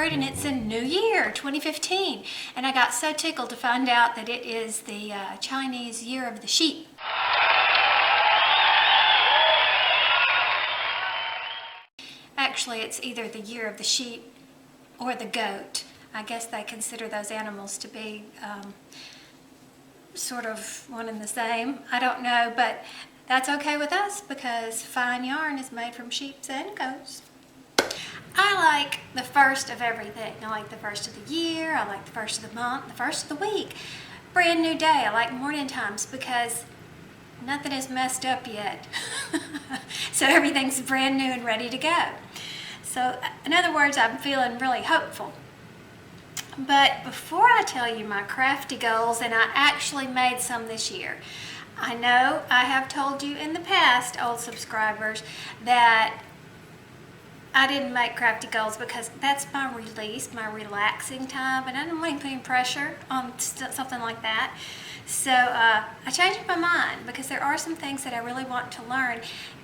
23rd, and it's a new year, 2015. And I got so tickled to find out that it is the Chinese Year of the Sheep. Actually, it's either the Year of the Sheep or the goat. I guess they consider those animals to be sort of one and the same. I don't know, but that's okay with us because fine yarn is made from sheep and goats. I like the first of everything. I like the first of the year, I like the first of the month, the first of the week. Brand new day, I like morning times because nothing is messed up yet. So everything's brand new and ready to go. So in other words, I'm feeling really hopeful. But before I tell you my crafty goals, and I actually made some this year, I know I have told you in the past, old subscribers, that I didn't make crafty goals because that's my release, my relaxing time, and I don't want to put any pressure on something like that. So I changed my mind because there are some things that I really want to learn,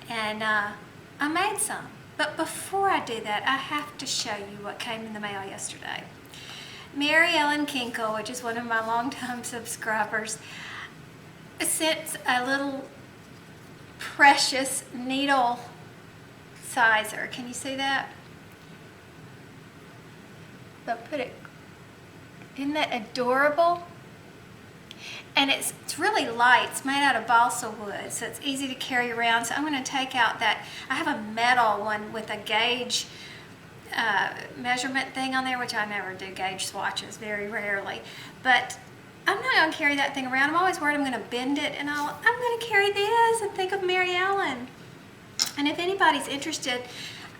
and I made some. But before I do that, I have to show you what came in the mail yesterday. Mary Ellen Kinkle, which is one of my longtime subscribers, sent a little precious needle sizer. Can you see that? But isn't that adorable? And it's really light. It's made out of balsa wood, so it's easy to carry around. So I'm going to take out that. I have a metal one with a gauge measurement thing on there, which I never do gauge swatches, very rarely. But I'm not going to carry that thing around. I'm always worried I'm going to bend it, and I'm going to carry this and think of Mary Ellen. And if anybody's interested,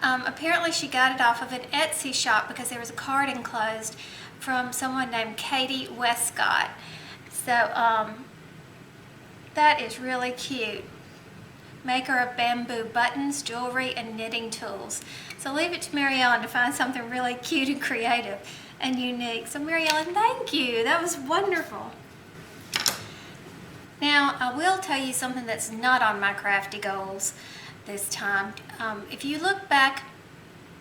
apparently she got it off of an Etsy shop because there was a card enclosed from someone named Katie Westcott. So that is really cute. Maker of bamboo buttons, jewelry, and knitting tools. So leave it to Mary Ellen to find something really cute and creative and unique. So Mary Ellen, thank you. That was wonderful. Now, I will tell you something that's not on my crafty goals this time. If you look back,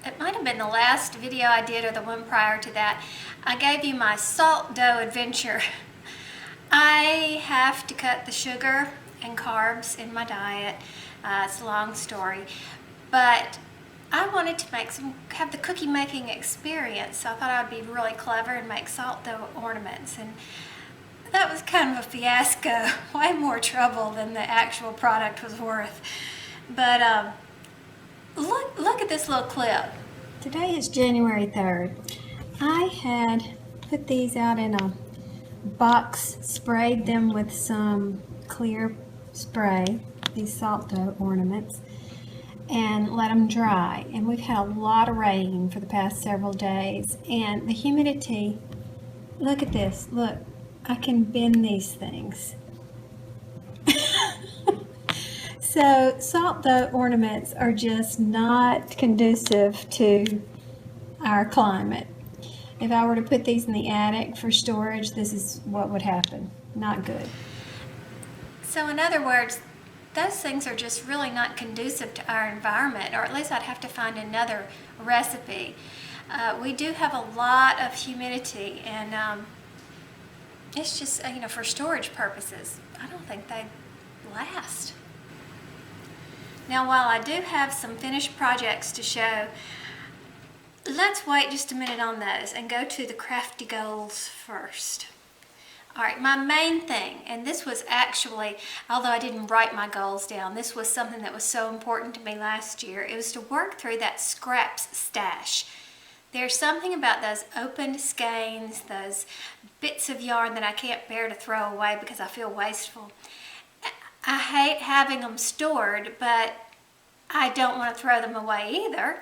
it might have been the last video I did or the one prior to that, I gave you my salt dough adventure. I have to cut the sugar and carbs in my diet. It's a long story, but I wanted to have the cookie making experience, so I thought I'd be really clever and make salt dough ornaments, and that was kind of a fiasco. Way more trouble than the actual product was worth. But look at this little clip. Today is January 3rd. I had put these out in a box, sprayed them with some clear spray, these salt dough ornaments, and let them dry. And we've had a lot of rain for the past several days, and the humidity, look at this, look, I can bend these things. So salt dough ornaments are just not conducive to our climate. If I were to put these in the attic for storage, this is what would happen. Not good. So in other words, those things are just really not conducive to our environment, or at least I'd have to find another recipe. We do have a lot of humidity, and it's just, for storage purposes, I don't think they last. Now, while I do have some finished projects to show, let's wait just a minute on those and go to the crafty goals first. All right, my main thing, and this was actually, although I didn't write my goals down, this was something that was so important to me last year. It was to work through that scraps stash. There's something about those opened skeins, those bits of yarn that I can't bear to throw away because I feel wasteful. I hate having them stored, but I don't want to throw them away either.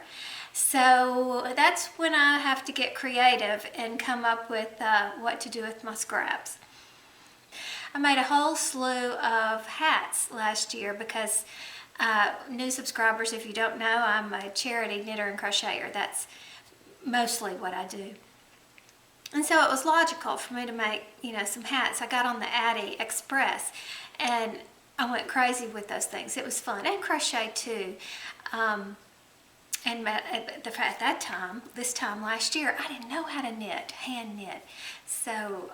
So that's when I have to get creative and come up with what to do with my scraps. I made a whole slew of hats last year because new subscribers, if you don't know, I'm a charity knitter and crocheter. That's mostly what I do. And so it was logical for me to make, some hats. I got on the Addy Express and I went crazy with those things. It was fun. And crochet too. And at that time, this time last year, I didn't know how to knit, hand knit. So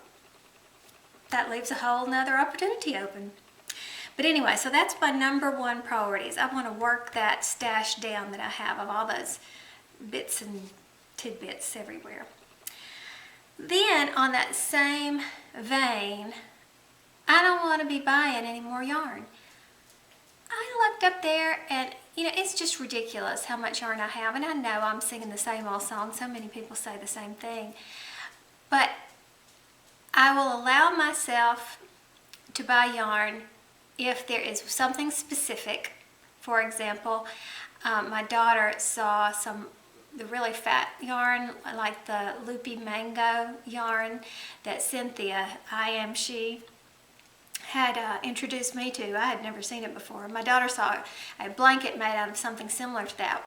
that leaves a whole nother opportunity open. But anyway, so that's my number one priorities. I want to work that stash down that I have of all those bits and tidbits everywhere. Then on that same vein, I don't want to be buying any more yarn. I looked up there and, you know, it's just ridiculous how much yarn I have. And I know I'm singing the same old song. So many people say the same thing. But I will allow myself to buy yarn if there is something specific. For example, my daughter saw the really fat yarn, like the Loopy Mango Yarn that Cynthia, she, had introduced me to. I had never seen it before. My daughter saw a blanket made out of something similar to that.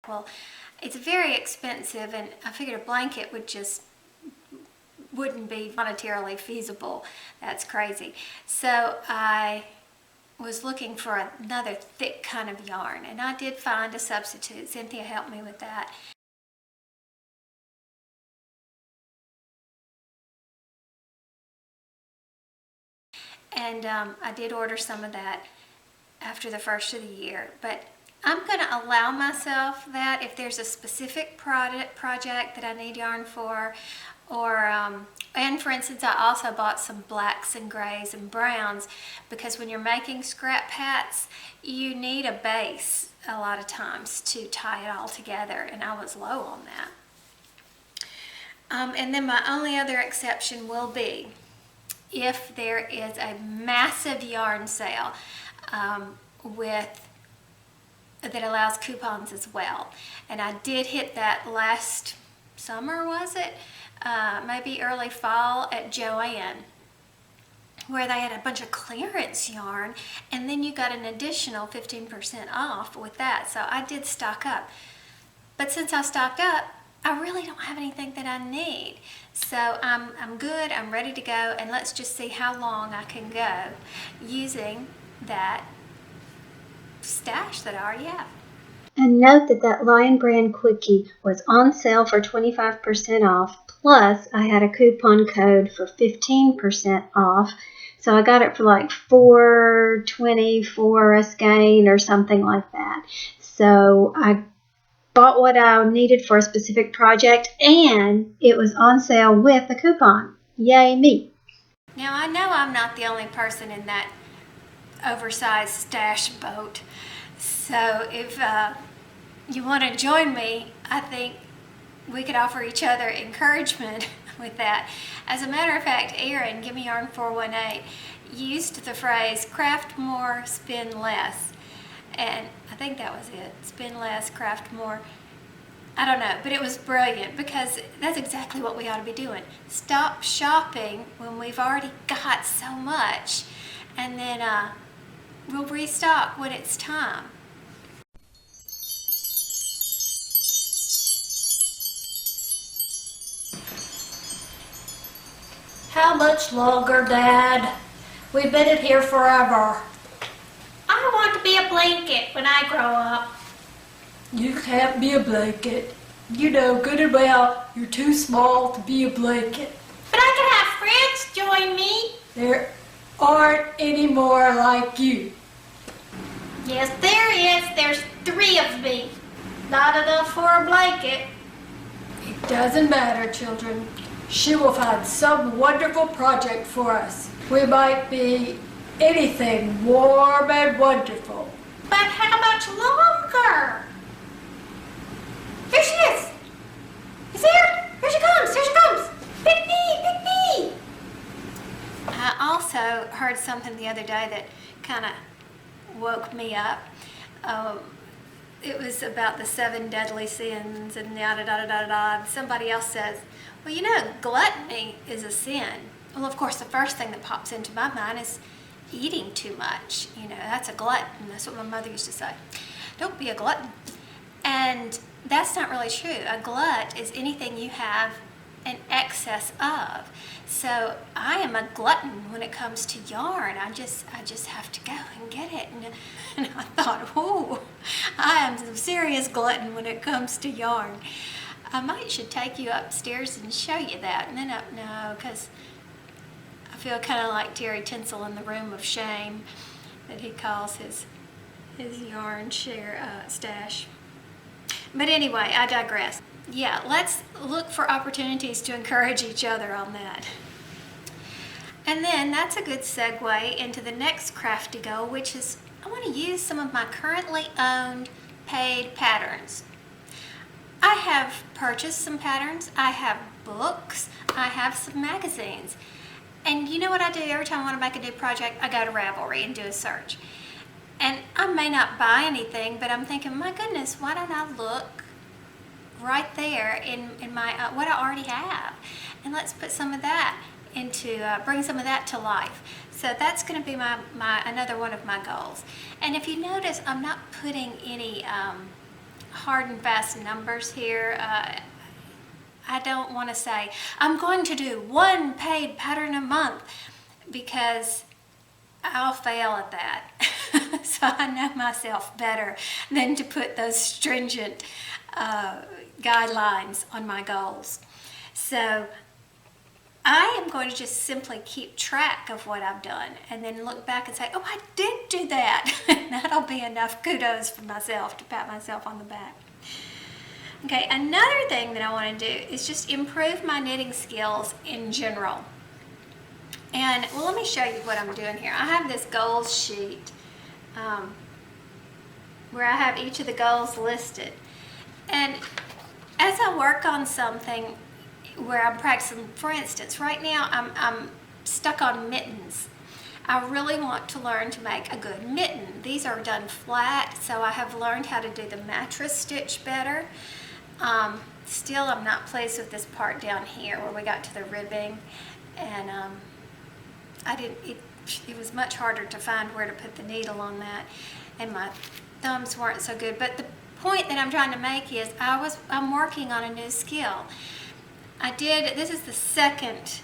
Well, it's very expensive, and I figured a blanket wouldn't be monetarily feasible. That's crazy. So I was looking for another thick kind of yarn, and I did find a substitute. Cynthia helped me with that. And I did order some of that after the first of the year, but I'm going to allow myself that if there's a specific project that I need yarn for, or and for instance, I also bought some blacks and grays and browns, because when you're making scrap hats, you need a base a lot of times to tie it all together, and I was low on that. And then my only other exception will be if there is a massive yarn sale that allows coupons as well. And I did hit that last summer, was it? Maybe early fall at Joann, where they had a bunch of clearance yarn, and then you got an additional 15% off with that. So I did stock up. But since I stocked up, I really don't have anything that I need. So I'm good, I'm ready to go, and let's just see how long I can go using that stash that I already have. And note that Lion Brand Quickie was on sale for 25% off, plus I had a coupon code for 15% off. So I got it for like $4.20 for a skein or something like that. So I bought what I needed for a specific project, and it was on sale with a coupon. Yay me. Now I know I'm not the only person in that oversized stash boat. So if you want to join me, I think we could offer each other encouragement with that. As a matter of fact, Erin, Gimme Yarn 418, used the phrase craft more, spend less. And I think that was it. Spend less, craft more. I don't know, but it was brilliant, because that's exactly what we ought to be doing. Stop shopping when we've already got so much, and then we'll restock when it's time. How much longer, Dad? We've been in here forever. I want to be a blanket when I grow up. You can't be a blanket. You know good and well you're too small to be a blanket. But I can have friends join me. There aren't any more like you. Yes, there is. There's 3 of me. Not enough for a blanket. It doesn't matter, children. She will find some wonderful project for us. We might be anything warm and wonderful. But how much longer? Here she is. Is there? Here she comes. Here she comes. Pick me. Pick me. I also heard something the other day that kind of woke me up. It was about the 7 deadly sins and yada da da da da. Somebody else says, well, you know, gluttony is a sin. Well, of course, the first thing that pops into my mind is eating too much. You know, that's a glutton. That's what my mother used to say. Don't be a glutton. And that's not really true. A glut is anything you have an excess of. So I am a glutton when it comes to yarn. I just have to go and get it. And I thought, oh, I am a serious glutton when it comes to yarn. I might should take you upstairs and show you that. And then, no, because I feel kind of like Terry Tinsel in the Room of Shame that he calls his yarn stash. But anyway, I digress. Yeah, let's look for opportunities to encourage each other on that. And then that's a good segue into the next crafty goal, which is I want to use some of my currently owned paid patterns. I have purchased some patterns, I have books, I have some magazines. And you know what I do every time I want to make a new project? I go to Ravelry and do a search. And I may not buy anything, but I'm thinking, my goodness, why don't I look right there in my what I already have? And let's put some of that into, bring some of that to life. So that's going to be my another one of my goals. And if you notice, I'm not putting any hard and fast numbers here. I don't want to say, I'm going to do one paid pattern a month, because I'll fail at that. So I know myself better than to put those stringent guidelines on my goals. So I am going to just simply keep track of what I've done and then look back and say, oh, I did do that. That'll be enough kudos for myself to pat myself on the back. Okay, another thing that I want to do is just improve my knitting skills in general. And well, let me show you what I'm doing here. I have this goals sheet where I have each of the goals listed. And as I work on something where I'm practicing, for instance, right now I'm stuck on mittens. I really want to learn to make a good mitten. These are done flat, so I have learned how to do the mattress stitch better. Still, I'm not pleased with this part down here where we got to the ribbing, and it was much harder to find where to put the needle on that, and my thumbs weren't so good. But the point that I'm trying to make is I'm working on a new skill. This is the second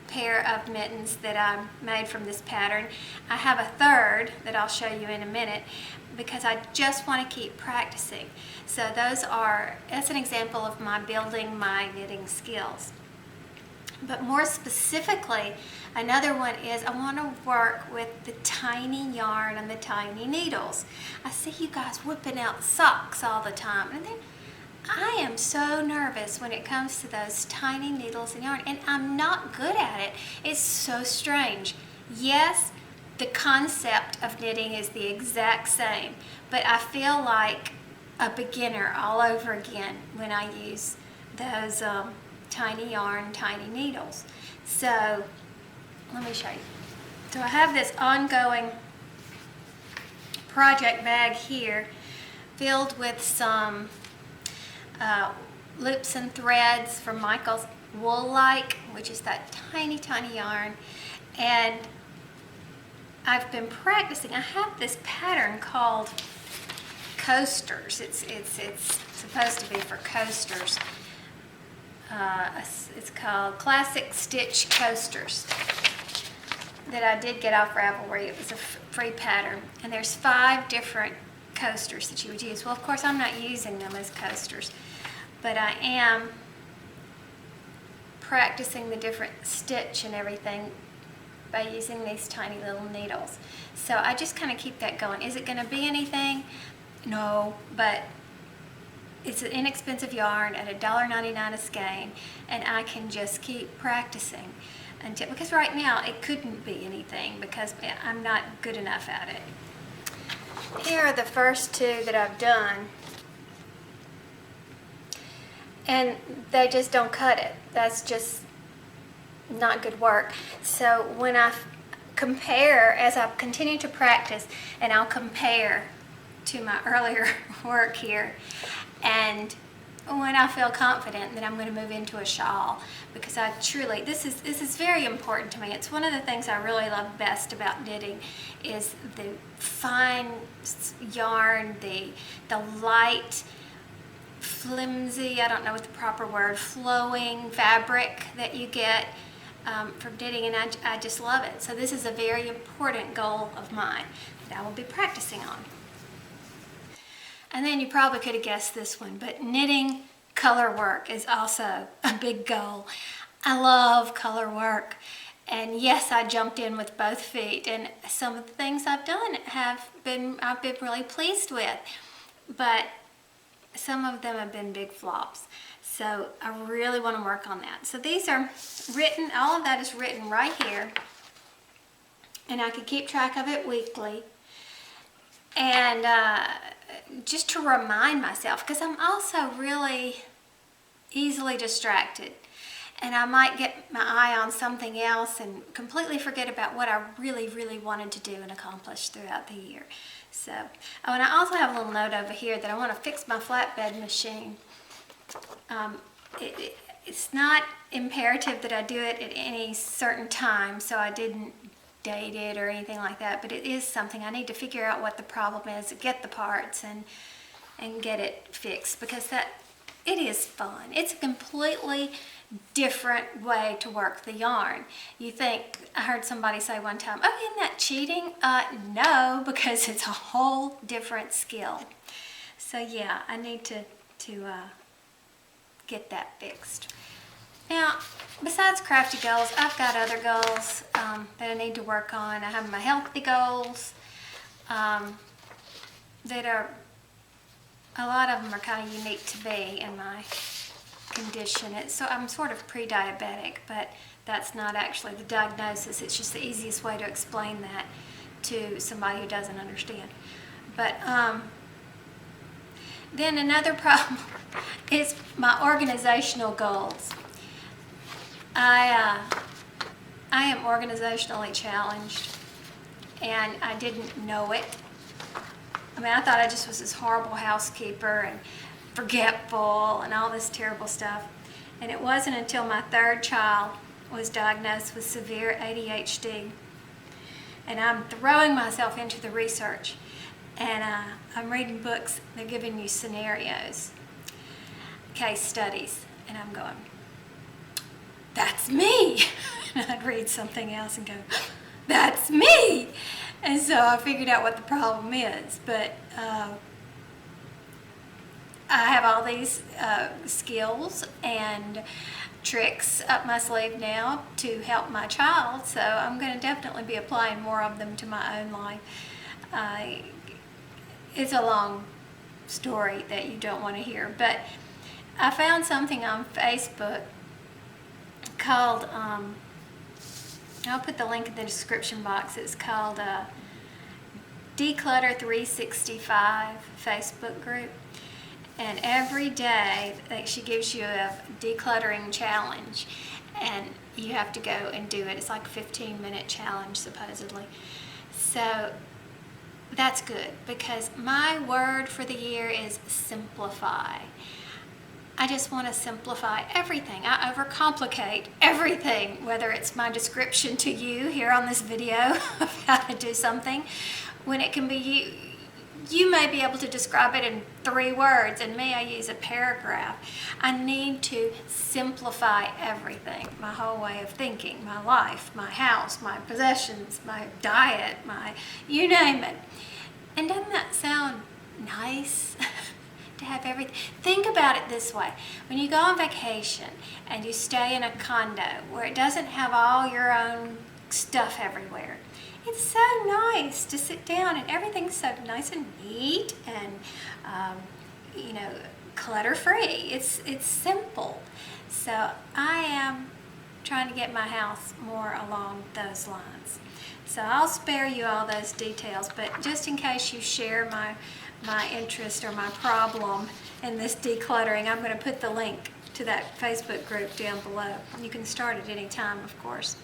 pair of mittens that I made from this pattern. I have a third that I'll show you in a minute because I just want to keep practicing. So that's an example of my building my knitting skills. But more specifically, another one is I want to work with the tiny yarn and the tiny needles. I see you guys whipping out socks all the time, and then I am so nervous when it comes to those tiny needles and yarn, and I'm not good at it. It's so strange. Yes, the concept of knitting is the exact same, but I feel like a beginner all over again when I use those tiny yarn, tiny needles. So let me show you. So I have this ongoing project bag here filled with some loops and threads from Michael's Wool-like, which is that tiny, tiny yarn. And I've been practicing. I have this pattern called coasters. It's supposed to be for coasters. It's called Classic Stitch Coasters that I did get off Ravelry. It was a free pattern, and there's 5 different coasters that you would use. Well, of course, I'm not using them as coasters, but I am practicing the different stitch and everything by using these tiny little needles. So I just kind of keep that going. Is it going to be anything? No, but it's an inexpensive yarn at $1.99 a skein, and I can just keep practicing until, because right now it couldn't be anything because I'm not good enough at it. Here are the first 2 that I've done, and they just don't cut it. That's just not good work. So when I compare, as I continue to practice, and I'll compare to my earlier work here, and when I feel confident, then I'm going to move into a shawl, because I truly, this is very important to me. It's one of the things I really love best about knitting is the fine yarn, the light flimsy, I don't know what the proper word, flowing fabric that you get from knitting, and I just love it. So this is a very important goal of mine that I will be practicing on. And then you probably could have guessed this one, but knitting color work is also a big goal. I love color work. And yes, I jumped in with both feet, and some of the things I've done I've been really pleased with, but some of them have been big flops. So I really want to work on that. So these are written, all of that is written right here, and I can keep track of it weekly. And just to remind myself, because I'm also really easily distracted. And I might get my eye on something else and completely forget about what I really, really wanted to do and accomplish throughout the year. So, oh, and I also have a little note over here that I want to fix my flatbed machine. It's not imperative that I do it at any certain time, so I didn't date it or anything like that, but it is something I need to figure out what the problem is, get the parts, and get it fixed, because it is fun. It's a completely different way to work the yarn. You think, I heard somebody say one time, oh, isn't that cheating? No, because it's a whole different skill. So yeah, I need to get that fixed. Now, besides crafty goals, I've got other goals that I need to work on. I have my healthy goals that are, a lot of them are kind of unique to me in my condition. So I'm sort of pre-diabetic, but that's not actually the diagnosis. It's just the easiest way to explain that to somebody who doesn't understand. But then another problem is my organizational goals. I am organizationally challenged, and I didn't know it. I mean, I thought I just was this horrible housekeeper and forgetful and all this terrible stuff. And it wasn't until my third child was diagnosed with severe ADHD. And I'm throwing myself into the research. And I'm reading books. They're giving you scenarios, case studies. And I'm going, that's me. And I'd read something else and go, that's me. And so I figured out what the problem is. But I have all these skills and tricks up my sleeve now to help my child, so I'm going to definitely be applying more of them to my own life. It's a long story that you don't want to hear, but I found something on Facebook called, I'll put the link in the description box, it's called Declutter 365 Facebook group. And every day she gives you a decluttering challenge, and you have to go and do it. It's like a 15-minute challenge supposedly. So that's good, because my word for the year is simplify. I just want to simplify everything. I overcomplicate everything, whether it's my description to you here on this video of how to do something, when it can be you may be able to describe it in 3 words, and me, I use a paragraph. I need to simplify everything, my whole way of thinking, my life, my house, my possessions, my diet, you name it. And doesn't that sound nice? To have everything. Think about it this way. When you go on vacation and you stay in a condo where it doesn't have all your own stuff everywhere, it's so nice to sit down and everything's so nice and neat and, clutter-free. It's simple. So I am trying to get my house more along those lines. So I'll spare you all those details, but just in case you share my interest or my problem in this decluttering, I'm going to put the link to that Facebook group down below. You can start at any time, of course.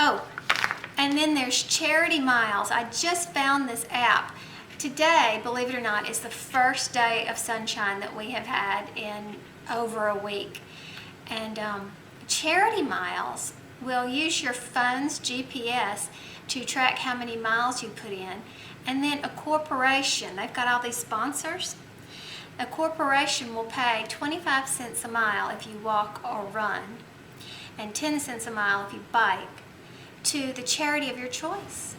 Oh, and then there's Charity Miles. I just found this app. Today, believe it or not, is the first day of sunshine that we have had in over a week. And Charity Miles will use your phone's GPS to track how many miles you put in. And then a corporation, they've got all these sponsors, A corporation will pay 25 cents a mile if you walk or run, and 10 cents a mile if you bike, to the charity of your choice.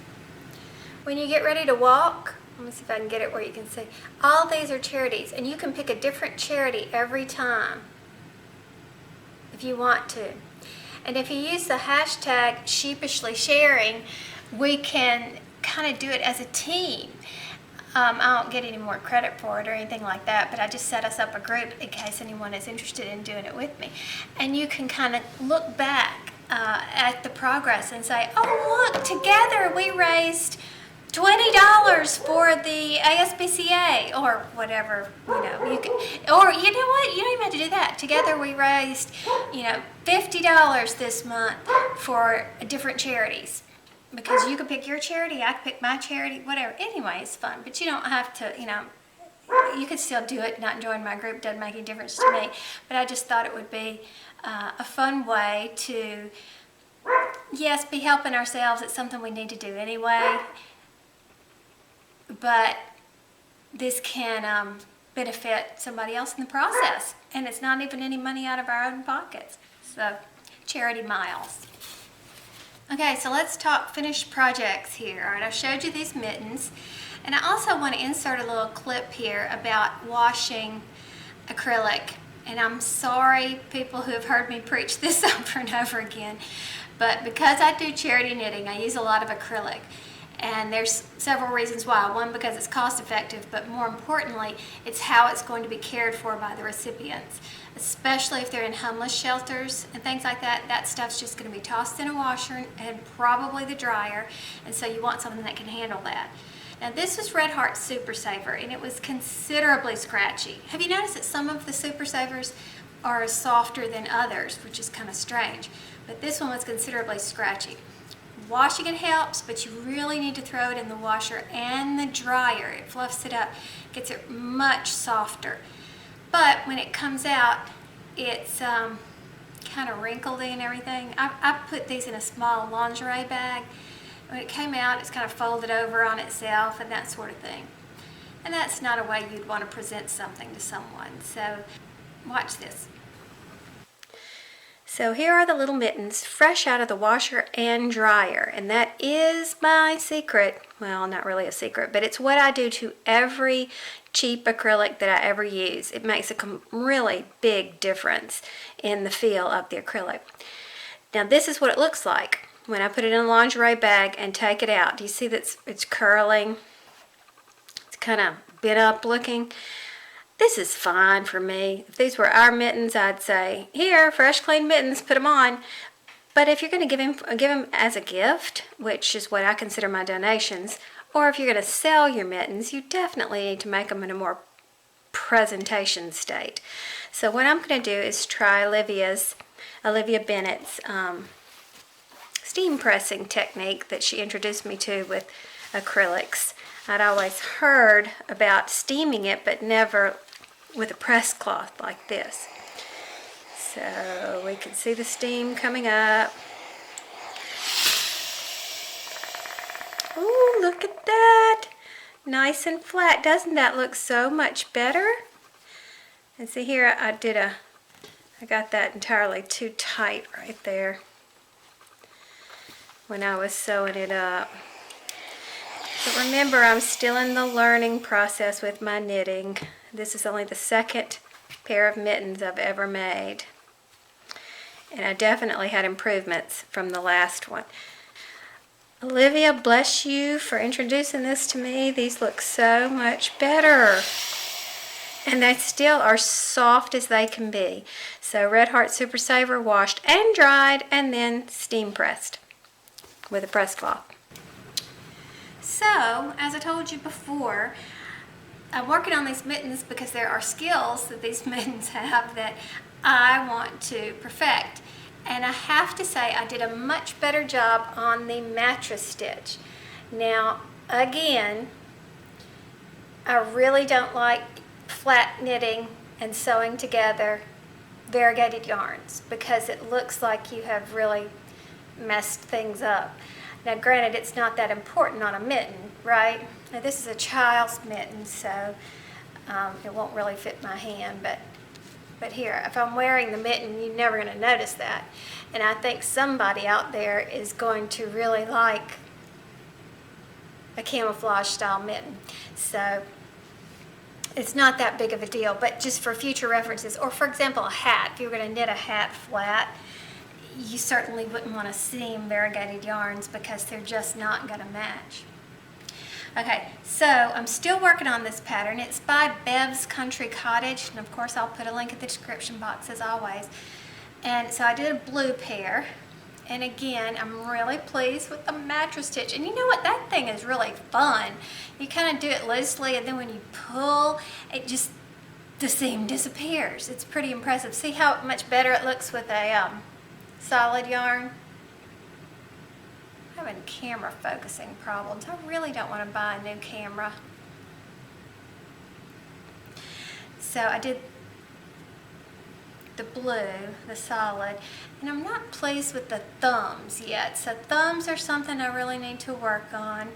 When you get ready to walk, let me see if I can get it where you can see. All these are charities, and you can pick a different charity every time if you want to. And if you use the hashtag Sheepishly Sharing, we can kind of do it as a team. I don't get any more credit for it or anything like that, but I just set us up a group in case anyone is interested in doing it with me. And you can kind of look back at the progress and say, oh look, together we raised $20 for the ASPCA or whatever, you can, or you know what, you don't even have to do that. Together we raised, $50 this month for different charities. Because you can pick your charity, I can pick my charity, whatever. Anyway, it's fun, but you don't have to, you can still do it. Not join my group doesn't make any difference to me. But I just thought it would be a fun way to, yes, be helping ourselves. It's something we need to do anyway. But this can benefit somebody else in the process. And it's not even any money out of our own pockets. So, charity miles. Okay, so let's talk finished projects here. All right, I showed you these mittens, and I also want to insert a little clip here about washing acrylic. And I'm sorry, people who have heard me preach this over and over again, but because I do charity knitting, I use a lot of acrylic. And there's several reasons why. One, because it's cost effective, but more importantly, it's how it's going to be cared for by the recipients. Especially if they're in homeless shelters and things like that, that stuff's just going to be tossed in a washer and probably the dryer, and so you want something that can handle that. Now this was Red Heart Super Saver, and it was considerably scratchy. Have you noticed that some of the Super Savers are softer than others, which is kind of strange, but this one was considerably scratchy. Washing it helps, but you really need to throw it in the washer and the dryer. It fluffs it up, gets it much softer. But when it comes out, it's kind of wrinkled and everything. I put these in a small lingerie bag. When it came out, it's kind of folded over on itself and that sort of thing. And that's not a way you'd want to present something to someone. So watch this. So here are the little mittens, fresh out of the washer and dryer. And that is my secret. Well, not really a secret, but it's what I do to every cheap acrylic that I ever use. It makes a really big difference in the feel of the acrylic. Now this is what it looks like when I put it in a lingerie bag and take it out. Do you see that it's curling? It's kind of bent up looking. This is fine for me. If these were our mittens, I'd say, here, fresh, clean mittens, put them on. But if you're going to give them as a gift, which is what I consider my donations, or if you're going to sell your mittens, you definitely need to make them in a more presentation state. So what I'm going to do is try Olivia Bennett's steam pressing technique that she introduced me to with acrylics. I'd always heard about steaming it, but never with a press cloth like this. So we can see the steam coming up. Ooh, look at that. Nice and flat. Doesn't that look so much better? And see here, I got that entirely too tight right there when I was sewing it up. But remember, I'm still in the learning process with my knitting. This is only the second pair of mittens I've ever made. And I definitely had improvements from the last one. Olivia, bless you for introducing this to me. These look so much better. And they still are soft as they can be. So Red Heart Super Saver, washed and dried and then steam pressed with a press cloth. So, as I told you before, I'm working on these mittens because there are skills that these mittens have that I want to perfect. And I have to say I did a much better job on the mattress stitch. Now, again, I really don't like flat knitting and sewing together variegated yarns because it looks like you have really messed things up. Now granted, it's not that important on a mitten, right? Now this is a child's mitten, so it won't really fit my hand, but here, if I'm wearing the mitten, you're never going to notice that. And I think somebody out there is going to really like a camouflage style mitten. So it's not that big of a deal, but just for future references, or for example, a hat. If you were going to knit a hat flat, you certainly wouldn't want to seam variegated yarns because they're just not going to match. Okay, so I'm still working on this pattern. It's by Bev's Country Cottage, and of course I'll put a link in the description box as always. And so I did a blue pair, and again, I'm really pleased with the mattress stitch. And you know what? That thing is really fun. You kind of do it loosely, and then when you pull, the seam disappears. It's pretty impressive. See how much better it looks with a solid yarn? I'm having camera focusing problems. I really don't want to buy a new camera. So I did the blue, the solid, and I'm not pleased with the thumbs yet. So thumbs are something I really need to work on,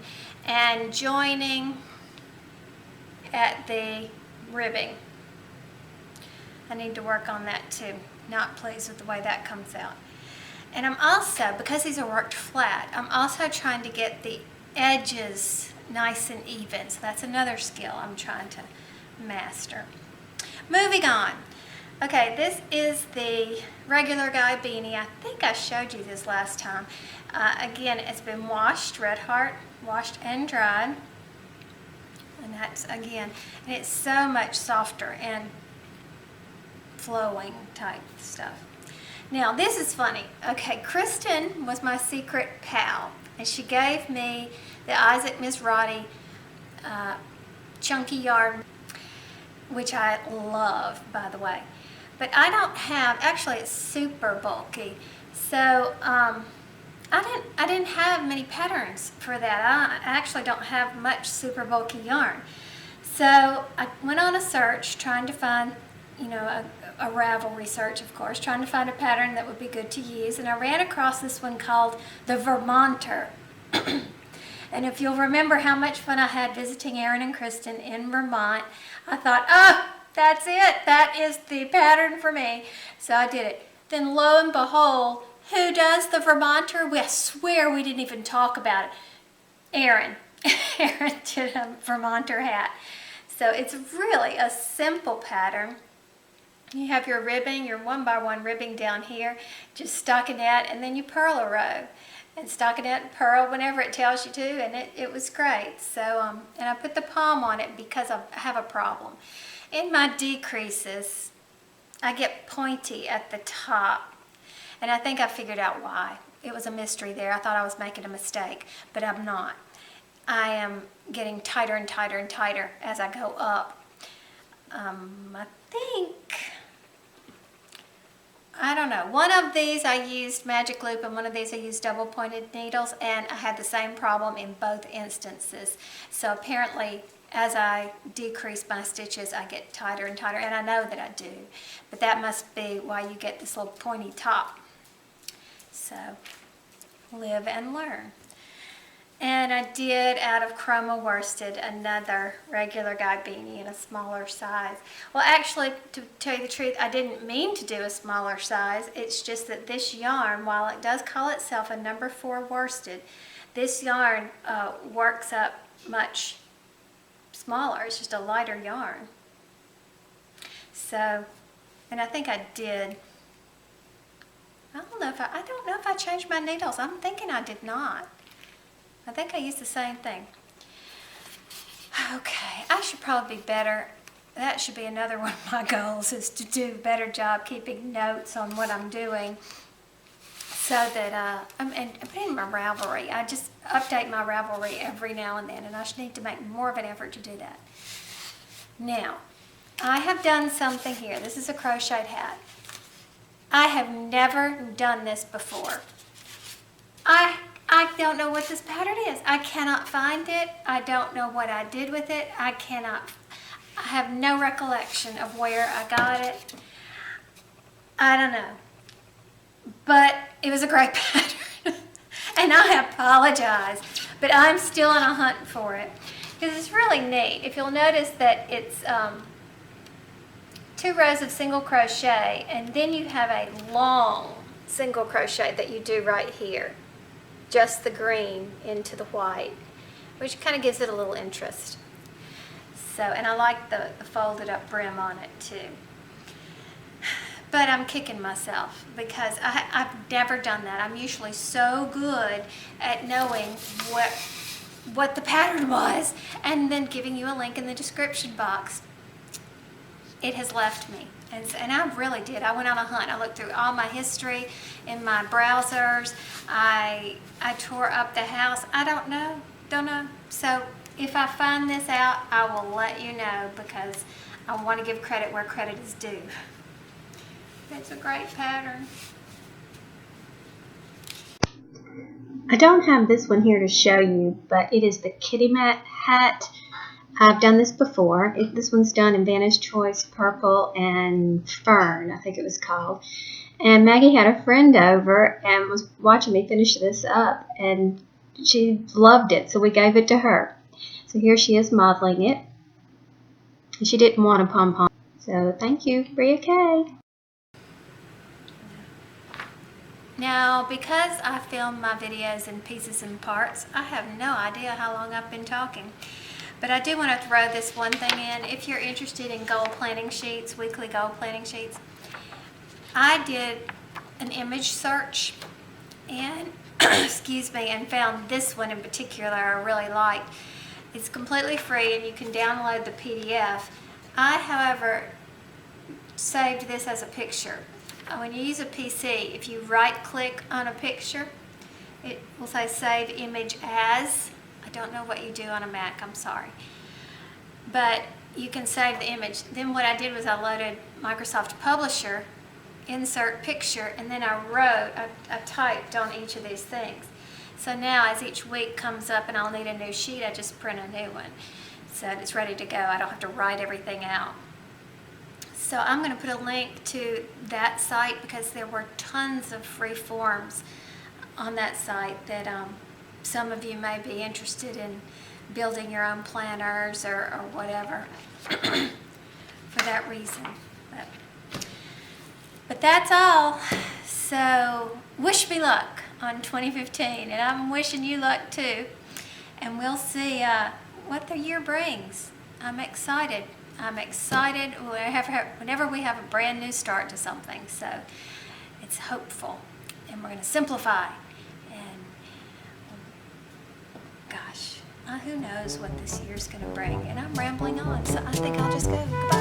and joining at the ribbing. I need to work on that too. Not pleased with the way that comes out. And I'm also, because these are worked flat, I'm also trying to get the edges nice and even. So that's another skill I'm trying to master. Moving on. Okay, this is the regular guy beanie. I think I showed you this last time. Again, it's been washed, Red Heart, washed and dried. And that's, again, and it's so much softer and flowing type stuff. Now, this is funny. Okay, Kristen was my secret pal, and she gave me the Isaac Mizrahi chunky yarn, which I love, by the way. But I don't have, actually it's super bulky, so I didn't have many patterns for that. I actually don't have much super bulky yarn. So I went on a search trying to find, you know, a Ravelry search, of course, trying to find a pattern that would be good to use, and I ran across this one called the Vermonter. And if you'll remember how much fun I had visiting Erin and Kristen in Vermont, I thought, oh, that's it. That is the pattern for me. So I did it. Then lo and behold, who does the Vermonter? I swear we didn't even talk about it. Erin. Erin did a Vermonter hat. So it's really a simple pattern. You have your ribbing, your 1x1 ribbing down here, just stockinette, and then you purl a row. And stockinette and purl whenever it tells you to, and it was great. So, and I put the palm on it because I have a problem. In my decreases, I get pointy at the top, and I think I figured out why. It was a mystery there. I thought I was making a mistake, but I'm not. I am getting tighter and tighter and tighter as I go up. I think, I don't know, one of these I used magic loop and one of these I used double pointed needles, and I had the same problem in both instances. So apparently as I decrease my stitches I get tighter and tighter, and I know that I do, but that must be why you get this little pointy top. So live and learn. And I did, out of chroma worsted, another regular guy beanie in a smaller size. Well, actually, to tell you the truth, I didn't mean to do a smaller size. It's just that this yarn, while it does call itself a number 4 worsted, this yarn works up much smaller. It's just a lighter yarn. So, and I think I did. I don't know if I changed my needles. I'm thinking I did not. I think I used the same thing. Okay, I should probably be better. That should be another one of my goals, is to do a better job keeping notes on what I'm doing, so that, and put in my Ravelry. I just update my Ravelry every now and then, and I should need to make more of an effort to do that. Now, I have done something here. This is a crocheted hat. I have never done this before. I don't know what this pattern is. I cannot find it. I don't know what I did with it. I have no recollection of where I got it. I don't know. But it was a great pattern. And I apologize. But I'm still on a hunt for it. because it's really neat. If you'll notice that it's 2 rows of single crochet, and then you have a long single crochet that you do right here, just the green into the white, which kind of gives it a little interest. So, and I like the folded up brim on it too. But I'm kicking myself because I've never done that. I'm usually so good at knowing what the pattern was and then giving you a link in the description box. It has left me. And I really did. I went on a hunt. I looked through all my history in my browsers. I tore up the house. I don't know. So if I find this out, I will let you know because I want to give credit where credit is due. It's a great pattern. I don't have this one here to show you, but it is the Kitimat Hat. I've done this before. This one's done in Vanna's Choice Purple and Fern, I think it was called. And Maggie had a friend over and was watching me finish this up, and she loved it, so we gave it to her. So here she is modeling it. And she didn't want a pom-pom. So thank you, Bria K. Now, because I film my videos in pieces and parts, I have no idea how long I've been talking. But I do want to throw this one thing in. If you're interested in goal planning sheets, weekly goal planning sheets, I did an image search and excuse me, and found this one in particular I really liked. It's completely free and you can download the PDF. I, however, saved this as a picture. When you use a PC, if you right-click on a picture, it will say Save Image As. I don't know what you do on a Mac, I'm sorry. But you can save the image. Then what I did was I loaded Microsoft Publisher, insert picture, and then I typed on each of these things. So now as each week comes up and I'll need a new sheet, I just print a new one. So it's ready to go. I don't have to write everything out. So I'm going to put a link to that site because there were tons of free forms on that site that some of you may be interested in building your own planners or whatever for that reason. But that's all. So wish me luck on 2015, and I'm wishing you luck too. And we'll see what the year brings. I'm excited. I'm excited whenever we have a brand new start to something. So it's hopeful, and we're going to simplify. And gosh, who knows what this year's going to bring. And I'm rambling on, so I think I'll just go. Goodbye.